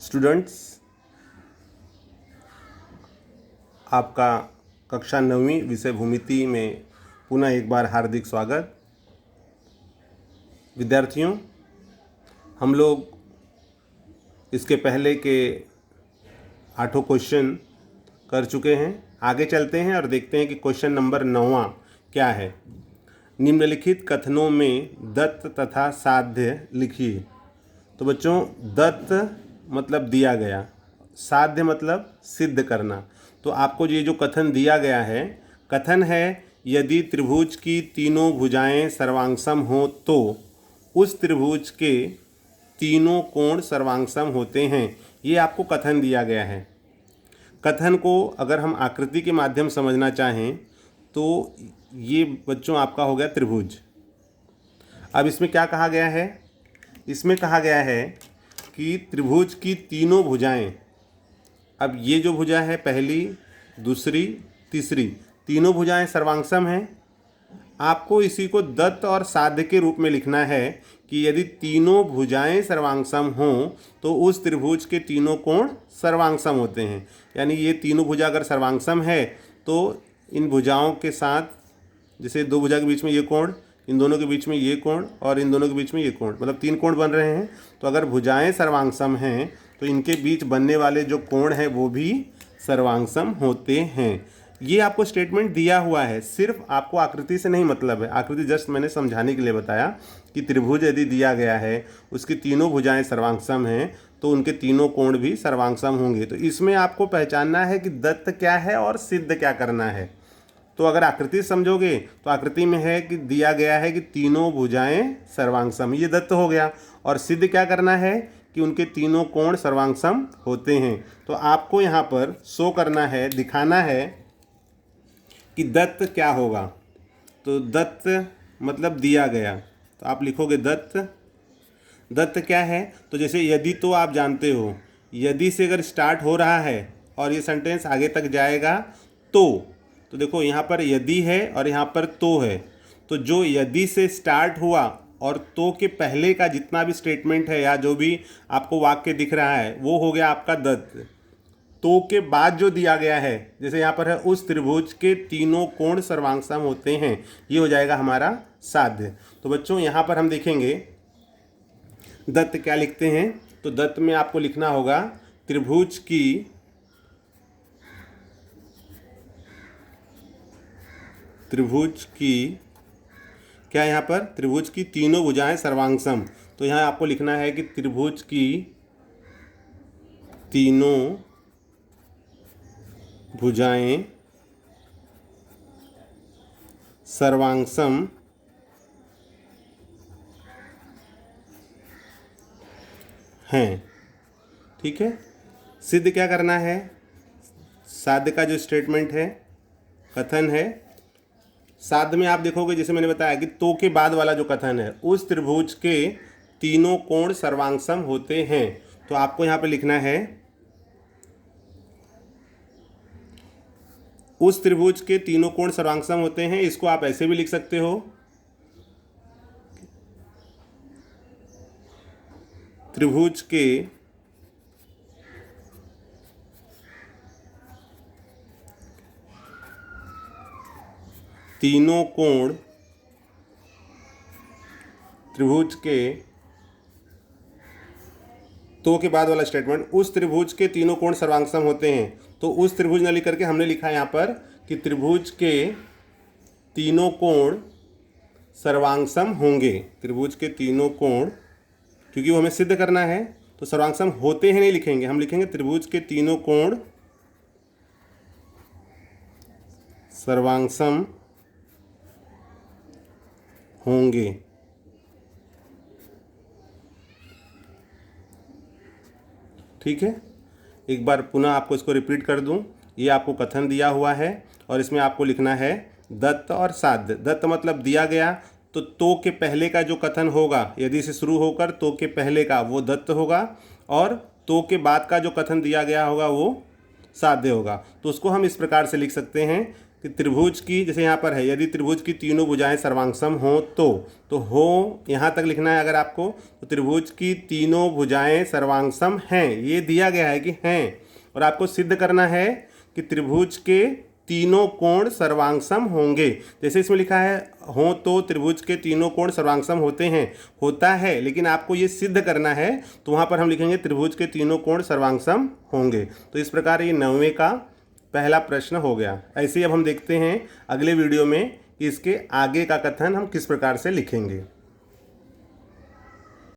Students, आपका कक्षा 9वीं विषय भूमिति में पुनः एक बार हार्दिक स्वागत। विद्यार्थियों, हम लोग इसके पहले के 8 क्वेश्चन कर चुके हैं। आगे चलते हैं और देखते हैं कि क्वेश्चन नंबर 9वां क्या है। निम्नलिखित कथनों में दत्त तथा साध्य लिखिए। तो बच्चों, दत्त मतलब दिया गया, साध्य मतलब सिद्ध करना। तो आपको ये जो कथन दिया गया है, कथन है यदि त्रिभुज की तीनों भुजाएं सर्वांगसम हो तो उस त्रिभुज के तीनों कोण सर्वांगसम होते हैं। ये आपको कथन दिया गया है। कथन को अगर हम आकृति के माध्यम समझना चाहें तो ये बच्चों आपका हो गया त्रिभुज। अब इसमें क्या कहा गया है? इसमें कहा गया है कि त्रिभुज की तीनों भुजाएं, अब ये जो भुजा है पहली, दूसरी, तीसरी, तीनों भुजाएं सर्वांगसम हैं। आपको इसी को दत्त और साध्य के रूप में लिखना है कि यदि तीनों भुजाएं सर्वांगसम हों तो उस त्रिभुज के तीनों कोण सर्वांगसम होते हैं। यानी ये तीनों भुजा अगर सर्वांगसम है तो इन भुजाओं के साथ, जैसे दो भुजा के बीच में ये कोण, इन दोनों के बीच में ये कोण और इन दोनों के बीच में ये कोण, मतलब 3 कोण बन रहे हैं। तो अगर भुजाएं सर्वांगसम हैं तो इनके बीच बनने वाले जो कोण हैं वो भी सर्वांगसम होते हैं। ये आपको स्टेटमेंट दिया हुआ है, सिर्फ आपको आकृति से नहीं मतलब है। आकृति जस्ट मैंने समझाने के लिए बताया कि त्रिभुज यदि दिया गया है, उसकी तीनों भुजाएं सर्वांगसम हैं तो उनके तीनों कोण भी सर्वांगसम होंगे। तो इसमें आपको पहचानना है कि दत्त क्या है और सिद्ध क्या करना है। तो अगर आकृति समझोगे तो आकृति में है कि दिया गया है कि तीनों भुजाएं सर्वांगसम, ये दत्त हो गया। और सिद्ध क्या करना है कि उनके तीनों कोण सर्वांगसम होते हैं। तो आपको यहाँ पर शो करना है, दिखाना है कि दत्त क्या होगा। तो दत्त मतलब दिया गया, तो आप लिखोगे दत्त। दत्त क्या है? तो जैसे यदि, तो आप जानते हो यदि से अगर स्टार्ट हो रहा है और ये सेंटेंस आगे तक जाएगा तो देखो यहाँ पर यदि है और यहाँ पर तो है। तो जो यदि से स्टार्ट हुआ और तो के पहले का जितना भी स्टेटमेंट है या जो भी आपको वाक्य दिख रहा है वो हो गया आपका दत्त। तो के बाद जो दिया गया है, जैसे यहाँ पर है उस त्रिभुज के तीनों कोण सर्वांगसम होते हैं, ये हो जाएगा हमारा साध्य। तो बच्चों यहाँ पर हम देखेंगे दत्त क्या लिखते हैं। तो दत्त में आपको लिखना होगा त्रिभुज की क्या, यहाँ पर त्रिभुज की तीनों भुजाएं सर्वांगसम। तो यहाँ आपको लिखना है कि त्रिभुज की तीनों भुजाएं सर्वांगसम हैं। ठीक है। सिद्ध क्या करना है? साध्य का जो स्टेटमेंट है, कथन है, साध्य में आप देखोगे जैसे मैंने बताया कि तो के बाद वाला जो कथन है, उस त्रिभुज के तीनों कोण सर्वांगसम होते हैं। तो आपको यहाँ पे लिखना है उस त्रिभुज के तीनों कोण सर्वांगसम होते हैं। इसको आप ऐसे भी लिख सकते हो, त्रिभुज के तीनों कोण, त्रिभुज के तो के बाद वाला स्टेटमेंट, उस त्रिभुज के तीनों कोण सर्वांगसम होते हैं। तो उस त्रिभुज न लिख करके हमने लिखा यहाँ पर कि त्रिभुज के तीनों कोण सर्वांगसम होंगे। त्रिभुज के तीनों कोण, क्योंकि वो हमें सिद्ध करना है तो सर्वांगसम होते हैं नहीं लिखेंगे, हम लिखेंगे त्रिभुज के तीनों कोण सर्वांगसम होंगे। ठीक है। एक बार पुनः आपको इसको रिपीट कर दूं। ये आपको कथन दिया हुआ है और इसमें आपको लिखना है दत्त और साध्य। दत्त मतलब दिया गया, तो के पहले का जो कथन होगा, यदि से शुरू होकर तो के पहले का वो दत्त होगा और तो के बाद का जो कथन दिया गया होगा वो साध्य होगा। तो उसको हम इस प्रकार से लिख सकते हैं कि त्रिभुज की, जैसे यहाँ पर है, यदि त्रिभुज की तीनों भुजाएं सर्वांगसम हो तो हो यहाँ तक लिखना है अगर आपको, तो त्रिभुज की तीनों भुजाएं सर्वांगसम हैं, ये दिया गया है कि हैं, और आपको सिद्ध करना है कि त्रिभुज के तीनों कोण सर्वांगसम होंगे। जैसे इसमें लिखा है हो तो त्रिभुज के तीनों कोण सर्वांगसम होते हैं, होता है, लेकिन आपको ये सिद्ध करना है, तो वहाँ पर हम लिखेंगे त्रिभुज के तीनों कोण सर्वांगसम होंगे। तो इस प्रकार ये 9वें का पहला प्रश्न हो गया। ऐसे ही अब हम देखते हैं अगले वीडियो में कि इसके आगे का कथन हम किस प्रकार से लिखेंगे।